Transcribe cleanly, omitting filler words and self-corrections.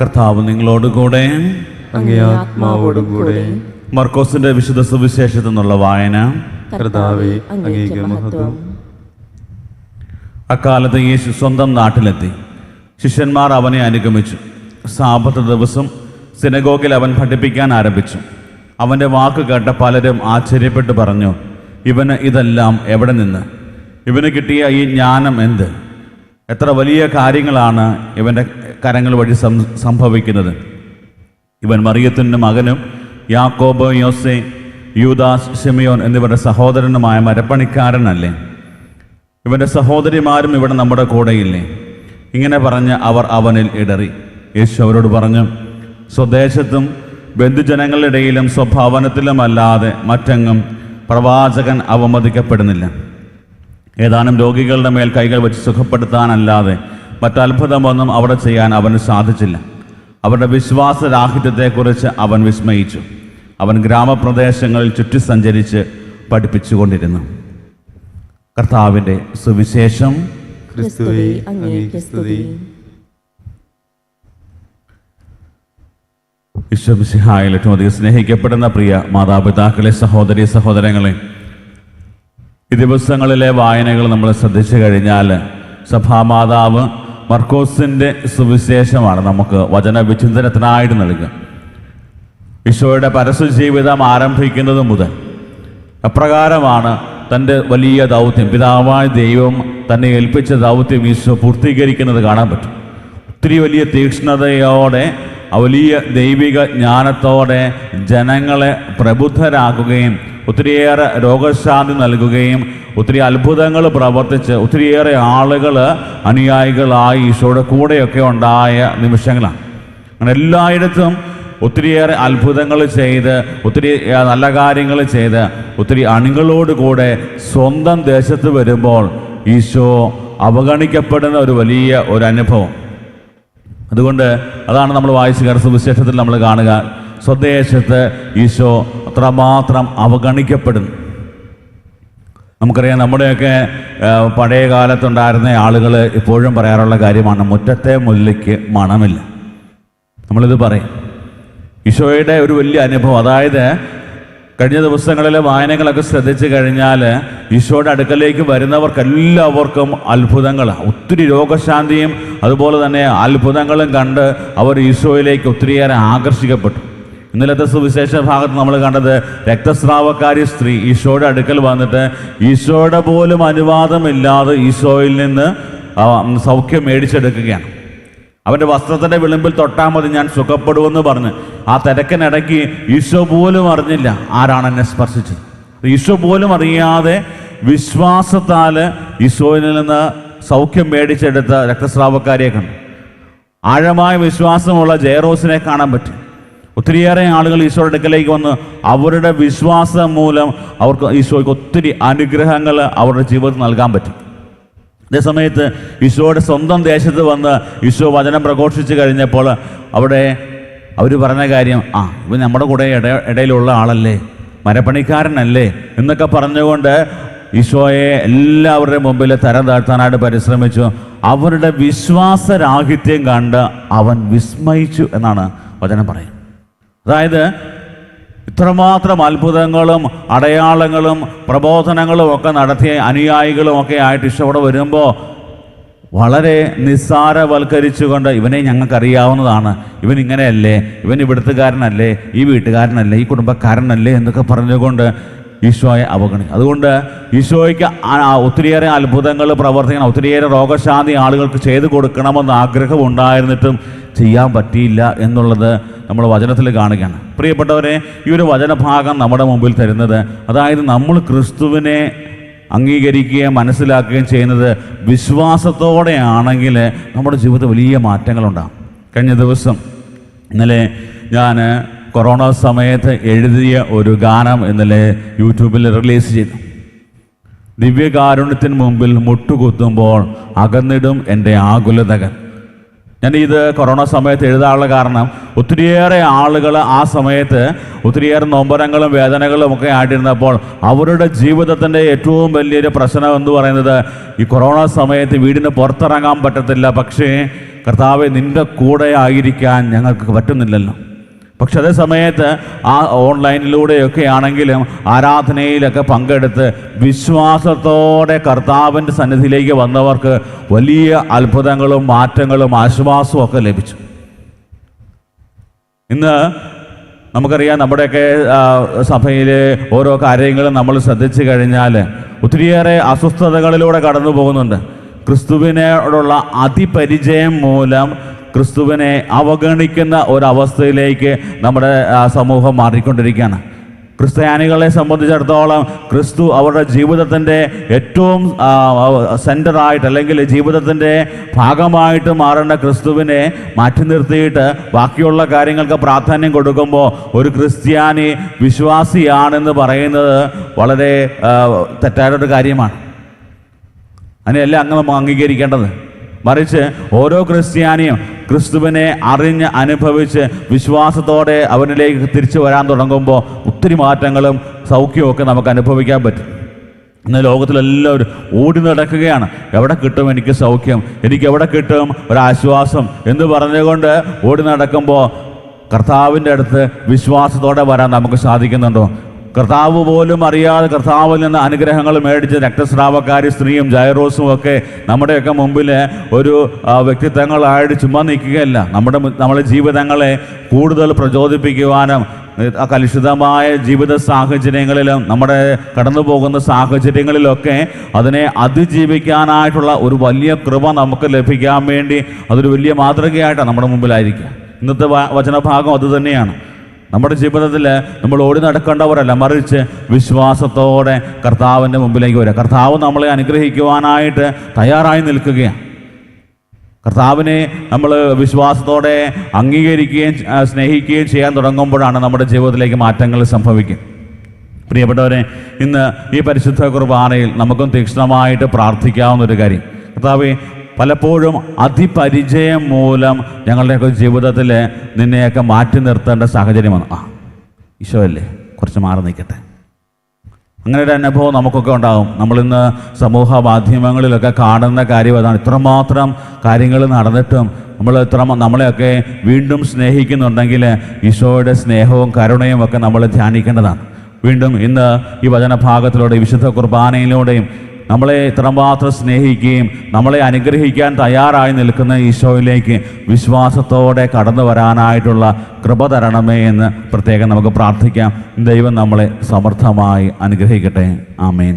കർത്താവ് നിങ്ങളോടുകൂടെ, അങ്ങേ ആത്മാവോടും കൂടെ. മർക്കോസിന്റെ വിശുദ്ധ സുവിശേഷത്തിൽ നിന്നുള്ള വായന. കർത്താവേ, അങ്ങേക്ക് മഹത്വം. അക്കാലത്ത് യേശു സ്വന്തം നാട്ടിലെത്തി. ശിഷ്യന്മാർ അവനെ അനുഗമിച്ചു. സാബത്ത് ദിവസം സിനഗോഗിൽ അവൻ പഠിപ്പിക്കാൻ ആരംഭിച്ചു. അവൻ്റെ വാക്ക് കേട്ട പലരും ആശ്ചര്യപ്പെട്ട് പറഞ്ഞു, ഇവന് ഇതെല്ലാം എവിടെ നിന്ന്? ഇവന് കിട്ടിയ ഈ ജ്ഞാനം എന്ത്? എത്ര വലിയ കാര്യങ്ങളാണ് ഇവൻ്റെ കരങ്ങൾ വഴി സംഭവിക്കുന്നത്. ഇവൻ മറിയത്തിൻ്റെ മകനും യാക്കോബ്, യോസെ, യൂദാസ്, ശിമയോൻ എന്നിവരുടെ സഹോദരനുമായ മരപ്പണിക്കാരനല്ലേ? ഇവൻ്റെ സഹോദരിമാരും ഇവിടെ നമ്മുടെ കൂടെയില്ലേ? ഇങ്ങനെ പറഞ്ഞ് അവർ അവനിൽ ഇടറി. യേശു അവരോട് പറഞ്ഞു, സ്വദേശത്തും ബന്ധുജനങ്ങളുടെ ഇടയിലും സ്വഭവനത്തിലുമല്ലാതെ മറ്റെങ്ങും പ്രവാചകൻ അവമതിക്കപ്പെടുന്നില്ല. ഏതാനും രോഗികളുടെ മേൽ കൈകൾ വെച്ച് സുഖപ്പെടുത്താനല്ലാതെ മറ്റത്ഭുതമൊന്നും അവിടെ ചെയ്യാൻ അവന് സാധിച്ചില്ല. അവരുടെ വിശ്വാസരാഹിത്യത്തെക്കുറിച്ച് അവൻ വിസ്മയിച്ചു. അവൻ ഗ്രാമപ്രദേശങ്ങളിൽ ചുറ്റി സഞ്ചരിച്ച് പഠിപ്പിച്ചുകൊണ്ടിരുന്നു. കർത്താവിൻ്റെ സുവിശേഷം. ക്രിസ്തുവേ, അങ്ങേക്ക് സ്തുതി. ഈശോമിശിഹായിൽ ഏറ്റവും അധികം സ്നേഹിക്കപ്പെടുന്ന പ്രിയ മാതാപിതാക്കളെ, സഹോദരി സഹോദരങ്ങളെ, ഈ ദിവസങ്ങളിലെ വായനകൾ നമ്മൾ ശ്രദ്ധിച്ചു കഴിഞ്ഞാൽ സഭാമാതാവ് മർക്കോസിൻ്റെ സുവിശേഷമാണ് നമുക്ക് വചനവിചിന്തനത്തിനായിട്ട് നൽകുക. ഈശോയുടെ പരസ്യജീവിതം ആരംഭിക്കുന്നത് മുതൽ അപ്രകാരമാണ് തൻ്റെ വലിയ ദൗത്യം, പിതാവായ ദൈവം തന്നെ ഏൽപ്പിച്ച ദൗത്യം ഈശോ പൂർത്തീകരിക്കുന്നത് കാണാൻ പറ്റും. ഒത്തിരി വലിയ തീക്ഷ്ണതയോടെ, വലിയ ദൈവിക ജ്ഞാനത്തോടെ ജനങ്ങളെ പ്രബുദ്ധരാക്കുകയും ഒത്തിരിയേറെ രോഗശാന്തി നൽകുകയും ഒത്തിരി അത്ഭുതങ്ങൾ പ്രവർത്തിച്ച് ഒത്തിരിയേറെ ആളുകൾ അനുയായികളായി ഈശോയുടെ കൂടെയൊക്കെ ഉണ്ടായ നിമിഷങ്ങളാണ്. അങ്ങനെ എല്ലായിടത്തും ഒത്തിരിയേറെ അത്ഭുതങ്ങൾ ചെയ്ത്, ഒത്തിരി നല്ല കാര്യങ്ങൾ ചെയ്ത്, ഒത്തിരി അണികളോടുകൂടെ സ്വന്തം ദേശത്ത് വരുമ്പോൾ ഈശോ അവഗണിക്കപ്പെടുന്ന ഒരു വലിയ ഒരു അനുഭവം. അതുകൊണ്ട് അതാണ് നമ്മൾ വായിച്ച സുവിശേഷത്തിൽ നമ്മൾ കാണുക, സ്വദേശത്ത് ഈശോ അത്രമാത്രം അവഗണിക്കപ്പെടുന്നു. നമുക്കറിയാം, നമ്മുടെയൊക്കെ പഴയ കാലത്തുണ്ടായിരുന്ന ആളുകൾ ഇപ്പോഴും പറയാറുള്ള കാര്യമാണ്, മുറ്റത്തെ മുല്ലയ്ക്ക് മണമില്ല. നമ്മളിത് പറയും. ഈശോയുടെ ഒരു വലിയ അനുഭവം, അതായത് കഴിഞ്ഞ ദിവസങ്ങളിലെ വായനകളൊക്കെ ശ്രദ്ധിച്ചു കഴിഞ്ഞാൽ ഈശോയുടെ അടുക്കലേക്ക് വരുന്നവർക്കെല്ലാവർക്കും അത്ഭുതങ്ങളാണ്. ഒത്തിരി രോഗശാന്തിയും അതുപോലെ തന്നെ അത്ഭുതങ്ങളും കണ്ട് അവർ ഈശോയിലേക്ക് ഒത്തിരിയേറെ ആകർഷിക്കപ്പെട്ടു. ഇന്നലത്തെ സുവിശേഷ ഭാഗത്ത് നമ്മൾ കണ്ടത് രക്തസ്രാവക്കാരി സ്ത്രീ ഈശോയുടെ അടുക്കൽ വന്നിട്ട് ഈശോയുടെ പോലും അനുവാദമില്ലാതെ ഈശോയിൽ നിന്ന് സൗഖ്യം മേടിച്ചെടുക്കുകയാണ്. അവൻ്റെ വസ്ത്രത്തിൻ്റെ വിളിമ്പിൽ തൊട്ടാൽ മതി, ഞാൻ സുഖപ്പെടുമെന്ന് പറഞ്ഞ് ആ തിരക്കിനിടയ്ക്ക് ഈശോ പോലും അറിഞ്ഞില്ല ആരാണ് എന്നെ സ്പർശിച്ചത്. ഈശോ പോലും അറിയാതെ വിശ്വാസത്താൽ ഈശോയിൽ നിന്ന് സൗഖ്യം മേടിച്ചെടുത്ത രക്തസ്രാവക്കാരിയെ കണ്ടു. ആഴമായ വിശ്വാസമുള്ള ജയറോസിനെ കാണാൻ പറ്റി. ഒത്തിരിയേറെ ആളുകൾ ഈശോയുടെ അടുക്കലേക്ക് വന്ന് അവരുടെ വിശ്വാസം മൂലം അവർക്ക് ഈശോയ്ക്ക് ഒത്തിരി അനുഗ്രഹങ്ങൾ അവരുടെ ജീവിതത്തിൽ നൽകാൻ പറ്റും. അതേസമയത്ത് ഈശോയുടെ സ്വന്തം ദേശത്ത് വന്ന് ഈശോ വചനം പ്രഘോഷിച്ച് കഴിഞ്ഞപ്പോൾ അവിടെ അവർ പറഞ്ഞ കാര്യം, ഇവൻ നമ്മുടെ കൂടെ ഇടയിലുള്ള ആളല്ലേ, മരപ്പണിക്കാരനല്ലേ എന്നൊക്കെ പറഞ്ഞുകൊണ്ട് ഈശോയെ എല്ലാവരുടെയും മുമ്പിൽ തരം താഴ്ത്താനായിട്ട് പരിശ്രമിച്ചു. അവരുടെ വിശ്വാസരാഹിത്യം കണ്ട് അവൻ വിസ്മയിച്ചു എന്നാണ് വചനം പറയുന്നത്. അതായത് ഇത്രമാത്രം അത്ഭുതങ്ങളും അടയാളങ്ങളും പ്രബോധനങ്ങളും ഒക്കെ നടത്തിയ അനുയായികളും ഒക്കെ ആയിട്ട് ഈശോടെ വരുമ്പോൾ വളരെ നിസ്സാരവൽക്കരിച്ചുകൊണ്ട് ഇവനെ ഞങ്ങൾക്കറിയാവുന്നതാണ്, ഇവൻ ഇങ്ങനെയല്ലേ, ഇവൻ ഇവിടുത്തുകാരനല്ലേ, ഈ വീട്ടുകാരനല്ലേ, ഈ കുടുംബക്കാരനല്ലേ എന്നൊക്കെ പറഞ്ഞുകൊണ്ട് ഈശോയെ അവഗണിക്കും. അതുകൊണ്ട് ഈശോയ്ക്ക് ഒത്തിരിയേറെ അത്ഭുതങ്ങൾ പ്രവർത്തിക്കണം, ഒത്തിരിയേറെ രോഗശാന്തി ആളുകൾക്ക് ചെയ്തു കൊടുക്കണമെന്ന് ആഗ്രഹം ഉണ്ടായിരുന്നിട്ടും ചെയ്യാൻ പറ്റിയില്ല എന്നുള്ളത് നമ്മൾ വചനത്തിൽ കാണുകയാണ്. പ്രിയപ്പെട്ടവരെ, ഈ ഒരു വചനഭാഗം നമ്മുടെ മുമ്പിൽ തരുന്നത്, അതായത് നമ്മൾ ക്രിസ്തുവിനെ അംഗീകരിക്കുകയും മനസ്സിലാക്കുകയും ചെയ്യുന്നത് വിശ്വാസത്തോടെയാണെങ്കിൽ നമ്മുടെ ജീവിതത്തിൽ വലിയ മാറ്റങ്ങളുണ്ടാകും. കഴിഞ്ഞ ദിവസം ഇന്നലെ ഞാൻ കൊറോണ സമയത്ത് എഴുതിയ ഒരു ഗാനം ഇന്നലെ യൂട്യൂബിൽ റിലീസ് ചെയ്തു. ദിവ്യകാരുണ്യത്തിന് മുമ്പിൽ മുട്ടുകുത്തുമ്പോൾ അകന്നിടും എൻ്റെ ആകുലതകൾ. ഞാനിത് കൊറോണ സമയത്ത് എഴുതാനുള്ള കാരണം, ഒത്തിരിയേറെ ആളുകൾ ആ സമയത്ത് ഒത്തിരിയേറെ നൊമ്പരങ്ങളും വേദനകളും ഒക്കെ ആയിട്ടിരുന്നപ്പോൾ അവരുടെ ജീവിതത്തിൻ്റെ ഏറ്റവും വലിയൊരു പ്രശ്നം എന്ന് പറയുന്നത്, ഈ കൊറോണ സമയത്ത് വീടിന് പുറത്തിറങ്ങാൻ പറ്റത്തില്ല, പക്ഷേ കർത്താവെ നിൻ്റെ കൂടെ ആയിരിക്കാൻ ഞങ്ങൾക്ക് പറ്റുന്നില്ലല്ലോ. പക്ഷെ അതേ സമയത്ത് ആ ഓൺലൈനിലൂടെയൊക്കെ ആണെങ്കിലും ആരാധനയിലൊക്കെ പങ്കെടുത്ത് വിശ്വാസത്തോടെ കർത്താവിൻ്റെ സന്നിധിയിലേക്ക് വന്നവർക്ക് വലിയ അത്ഭുതങ്ങളും മാറ്റങ്ങളും ആശ്വാസവും ഒക്കെ ലഭിച്ചു. ഇന്ന് നമുക്കറിയാം, നമ്മുടെയൊക്കെ സഭയിൽ ഓരോ കാര്യങ്ങളും നമ്മൾ ശ്രദ്ധിച്ചു കഴിഞ്ഞാൽ ഒത്തിരിയേറെ അസ്വസ്ഥതകളിലൂടെ കടന്നു പോകുന്നുണ്ട്. ക്രിസ്തുവിനോടുള്ള അതിപരിചയം മൂലം ക്രിസ്തുവിനെ അവഗണിക്കുന്ന ഒരവസ്ഥയിലേക്ക് നമ്മുടെ സമൂഹം മാറിക്കൊണ്ടിരിക്കുകയാണ്. ക്രിസ്ത്യാനികളെ സംബന്ധിച്ചിടത്തോളം ക്രിസ്തു അവരുടെ ജീവിതത്തിൻ്റെ ഏറ്റവും സെൻറ്ററായിട്ട്, അല്ലെങ്കിൽ ജീവിതത്തിൻ്റെ ഭാഗമായിട്ട് മാറേണ്ട ക്രിസ്തുവിനെ മാറ്റി നിർത്തിയിട്ട് ബാക്കിയുള്ള കാര്യങ്ങൾക്ക് പ്രാധാന്യം കൊടുക്കുമ്പോൾ ഒരു ക്രിസ്ത്യാനി വിശ്വാസിയാണെന്ന് പറയുന്നത് വളരെ തെറ്റായൊരു കാര്യമാണ്. അതിനെല്ലാം അങ്ങ് അംഗീകരിക്കേണ്ടത്. മറിച്ച് ഓരോ ക്രിസ്ത്യാനിയും ക്രിസ്തുവിനെ അറിഞ്ഞ് അനുഭവിച്ച് വിശ്വാസത്തോടെ അവനിലേക്ക് തിരിച്ചു വരാൻ തുടങ്ങുമ്പോൾ ഒത്തിരി മാറ്റങ്ങളും സൗഖ്യവും ഒക്കെ നമുക്ക് അനുഭവിക്കാൻ പറ്റും. ഇന്ന് ലോകത്തിലെല്ലാവരും ഓടി നടക്കുകയാണ്. എവിടെ കിട്ടും എനിക്ക് സൗഖ്യം, എനിക്ക് എവിടെ കിട്ടും ഒരാശ്വാസം എന്ന് പറഞ്ഞുകൊണ്ട് ഓടി നടക്കുമ്പോൾ കർത്താവിൻ്റെ അടുത്ത് വിശ്വാസത്തോടെ വരാൻ നമുക്ക് സാധിക്കുന്നുണ്ടോ? കർത്താവ് പോലും അറിയാതെ കർത്താവിൽ നിന്ന് അനുഗ്രഹങ്ങൾ മേടിച്ച് രക്തസ്രാവക്കാരി സ്ത്രീയും ജൈറോസും ഒക്കെ നമ്മുടെയൊക്കെ മുമ്പിൽ ഒരു വ്യക്തിത്വങ്ങളായിട്ട് ചുമ്മാ നിൽക്കുകയല്ല. നമ്മുടെ ജീവിതങ്ങളെ കൂടുതൽ പ്രചോദിപ്പിക്കുവാനും ആ കലുഷിതമായ ജീവിത സാഹചര്യങ്ങളിലും നമ്മുടെ കടന്നു പോകുന്ന സാഹചര്യങ്ങളിലൊക്കെ അതിനെ അതിജീവിക്കാനായിട്ടുള്ള ഒരു വലിയ കൃപ നമുക്ക് ലഭിക്കാൻ വേണ്ടി അതൊരു വലിയ മാതൃകയായിട്ടാണ് നമ്മുടെ മുമ്പിലായിരിക്കുക. ഇന്നത്തെ വചനഭാഗം അതുതന്നെയാണ്. നമ്മുടെ ജീവിതത്തിൽ നമ്മൾ ഓടി നടക്കേണ്ടവരല്ല, മറിച്ച് വിശ്വാസത്തോടെ കർത്താവിൻ്റെ മുമ്പിലേക്ക് വരിക. കർത്താവ് നമ്മളെ അനുഗ്രഹിക്കുവാനായിട്ട് തയ്യാറായി നിൽക്കുകയാണ്. കർത്താവിനെ നമ്മൾ വിശ്വാസത്തോടെ അംഗീകരിക്കുകയും സ്നേഹിക്കുകയും ചെയ്യാൻ തുടങ്ങുമ്പോഴാണ് നമ്മുടെ ജീവിതത്തിലേക്ക് മാറ്റങ്ങൾ സംഭവിക്കുക. പ്രിയപ്പെട്ടവരെ, ഇന്ന് ഈ പരിശുദ്ധ കുർബാനയിൽ നമുക്കും തീക്ഷ്ണമായിട്ട് പ്രാർത്ഥിക്കാവുന്നൊരു കാര്യം, കർത്താവേ, പലപ്പോഴും അതിപരിചയം മൂലം ഞങ്ങളുടെയൊക്കെ ജീവിതത്തിൽ നിന്നെയൊക്കെ മാറ്റി നിർത്തേണ്ട സാഹചര്യമാണ്. ഈശോയല്ലേ, കുറച്ച് മാറി നിൽക്കട്ടെ. അങ്ങനെ ഒരു അനുഭവം നമുക്കൊക്കെ ഉണ്ടാകും. നമ്മളിന്ന് സമൂഹ മാധ്യമങ്ങളിലൊക്കെ കാണുന്ന കാര്യം അതാണ്. ഇത്രമാത്രം കാര്യങ്ങൾ നടന്നിട്ടും നമ്മളെയൊക്കെ വീണ്ടും സ്നേഹിക്കുന്നുണ്ടെങ്കിൽ ഈശോയുടെ സ്നേഹവും കരുണയും ഒക്കെ നമ്മൾ ധ്യാനിക്കേണ്ടതാണ്. വീണ്ടും ഇന്ന് ഈ വചനഭാഗത്തിലൂടെ വിശുദ്ധ കുർബാനയിലൂടെയും നമ്മളെ ഇത്രമാത്രം സ്നേഹിക്കുകയും നമ്മളെ അനുഗ്രഹിക്കാൻ തയ്യാറായി നിൽക്കുന്ന ഈശോയിലേക്ക് വിശ്വാസത്തോടെ കടന്നു വരാനായിട്ടുള്ള കൃപ തരണമേ എന്ന് പ്രത്യേകം നമുക്ക് പ്രാർത്ഥിക്കാം. ദൈവം നമ്മളെ സമർത്ഥമായി അനുഗ്രഹിക്കട്ടെ. ആമേൻ.